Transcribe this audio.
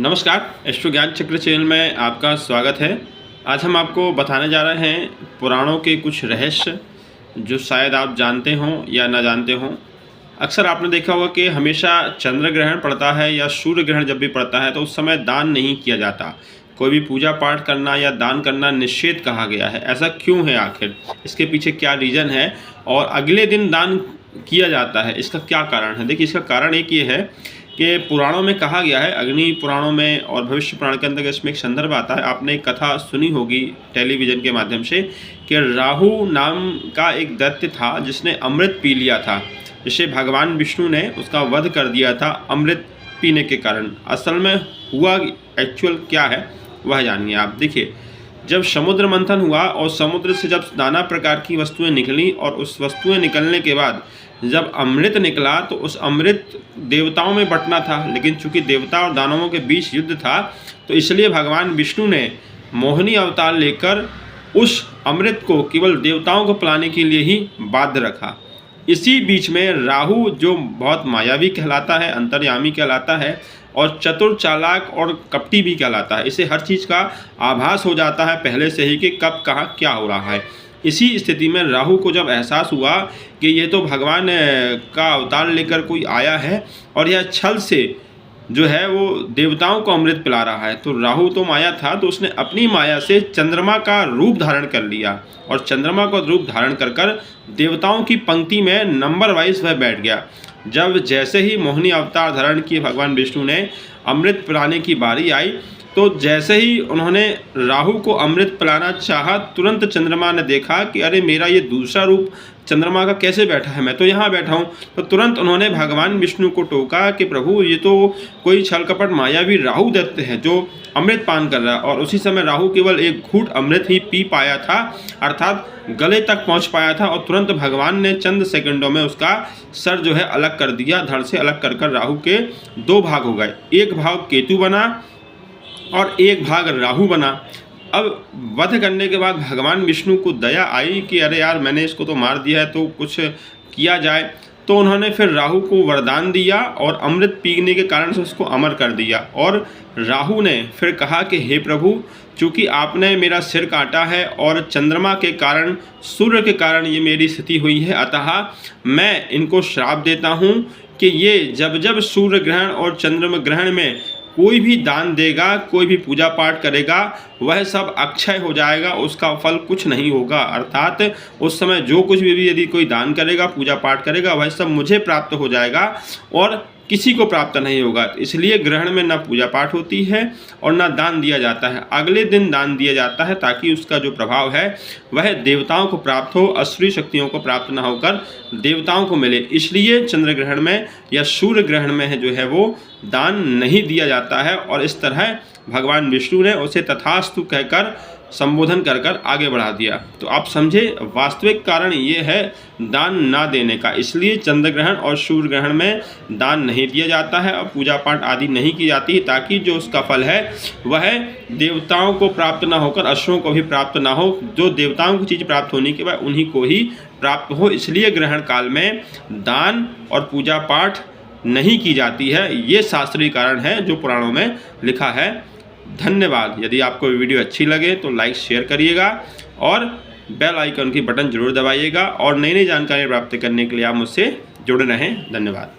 नमस्कार, एस्ट्रो ज्ञान चक्र चैनल में आपका स्वागत है। आज हम आपको बताने जा रहे हैं पुराणों के कुछ रहस्य जो शायद आप जानते हों या ना जानते हों। अक्सर आपने देखा होगा कि हमेशा चंद्र ग्रहण पड़ता है या सूर्य ग्रहण जब भी पड़ता है तो उस समय दान नहीं किया जाता। कोई भी पूजा पाठ करना या दान करना निषेध कहा गया है। ऐसा क्यों है आखिर? इसके पीछे क्या रीज़न है? और अगले दिन दान किया जाता है, इसका क्या कारण है? देखिए, इसका कारण एक ये है कि पुराणों में कहा गया है, अग्नि पुराणों में और भविष्य पुराण के अंदर इसमें एक संदर्भ आता है। आपने एक कथा सुनी होगी टेलीविज़न के माध्यम से कि राहु नाम का एक दैत्य था जिसने अमृत पी लिया था, जिसे भगवान विष्णु ने उसका वध कर दिया था अमृत पीने के कारण। असल में हुआ एक्चुअल क्या है वह जानिए आप। देखिए, जब समुद्र मंथन हुआ और समुद्र से जब नाना प्रकार की वस्तुएं निकली और उस वस्तुएं निकलने के बाद जब अमृत निकला तो उस अमृत देवताओं में बंटना था, लेकिन चूंकि देवता और दानवों के बीच युद्ध था तो इसलिए भगवान विष्णु ने मोहिनी अवतार लेकर उस अमृत को केवल देवताओं को पिलाने के लिए ही बाध्य रखा। इसी बीच में राहु, जो बहुत मायावी कहलाता है, अंतर्यामी कहलाता है और चतुर, चालाक और कपटी भी कहलाता है, इसे हर चीज़ का आभास हो जाता है पहले से ही कि कब कहाँ क्या हो रहा है। इसी स्थिति में राहु को जब एहसास हुआ कि ये तो भगवान का अवतार लेकर कोई आया है और यह छल से जो है वो देवताओं को अमृत पिला रहा है, तो राहु तो माया था, तो उसने अपनी माया से चंद्रमा का रूप धारण कर लिया और चंद्रमा का रूप धारण कर कर देवताओं की पंक्ति में नंबर वाइज वह बैठ गया। जब जैसे ही मोहिनी अवतार धारण किए भगवान विष्णु ने, अमृत पिलाने की बारी आई तो जैसे ही उन्होंने राहु को अमृत पिलाना चाहा, तुरंत चंद्रमा ने देखा कि अरे मेरा ये दूसरा रूप चंद्रमा का कैसे बैठा है, मैं तो यहाँ बैठा हूँ। तो तुरंत उन्होंने भगवान विष्णु को टोका कि प्रभु, ये तो कोई छल कपट मायावी राहु दैत्य है जो अमृत पान कर रहा है। और उसी समय राहु केवल एक घूंट अमृत ही पी पाया था, अर्थात गले तक पहुँच पाया था, और तुरंत भगवान ने चंद सेकंडों में उसका सर जो है अलग कर दिया। धड़ से अलग कर राहु के दो भाग हो गए, एक भाग केतु बना और एक भाग राहु बना। अब वध करने के बाद भगवान विष्णु को दया आई कि अरे यार, मैंने इसको तो मार दिया है, तो कुछ किया जाए। तो उन्होंने फिर राहु को वरदान दिया और अमृत पीने के कारण से उसको अमर कर दिया। और राहु ने फिर कहा कि हे प्रभु, चूँकि आपने मेरा सिर काटा है और चंद्रमा के कारण, सूर्य के कारण ये मेरी स्थिति हुई है, अतः मैं इनको श्राप देता हूँ कि ये जब जब सूर्य ग्रहण और चंद्रमा ग्रहण में कोई भी दान देगा, कोई भी पूजा पाठ करेगा, वह सब अक्षय हो जाएगा, उसका फल कुछ नहीं होगा। अर्थात उस समय जो कुछ भी यदि कोई दान करेगा, पूजा पाठ करेगा, वह सब मुझे प्राप्त हो जाएगा और किसी को प्राप्त नहीं होगा। इसलिए ग्रहण में ना पूजा पाठ होती है और ना दान दिया जाता है। अगले दिन दान दिया जाता है ताकि उसका जो प्रभाव है वह देवताओं को प्राप्त हो, असुरी शक्तियों को प्राप्त ना होकर देवताओं को मिले। इसलिए चंद्र ग्रहण में या सूर्य ग्रहण में जो है वो दान नहीं दिया जाता है। और इस तरह भगवान विष्णु ने उसे तथास्तु कहकर संबोधन कर कर आगे बढ़ा दिया। तो आप समझे, वास्तविक कारण ये है दान ना देने का। इसलिए चंद्र ग्रहण और सूर्य ग्रहण में दान नहीं दिया जाता है और पूजा पाठ आदि नहीं की जाती, ताकि जो उसका फल है वह देवताओं को प्राप्त ना होकर असुरों को भी प्राप्त ना हो। जो देवताओं को चीज़ प्राप्त होने के बाद उन्हीं को ही प्राप्त हो। इसलिए ग्रहण काल में दान और पूजा पाठ नहीं की जाती है। ये शास्त्रीय कारण है जो पुराणों में लिखा है। धन्यवाद। यदि आपको वीडियो अच्छी लगे तो लाइक शेयर करिएगा और बेल आइकन की बटन जरूर दबाइएगा, और नई नई जानकारी प्राप्त करने के लिए आप मुझसे जुड़े रहें। धन्यवाद।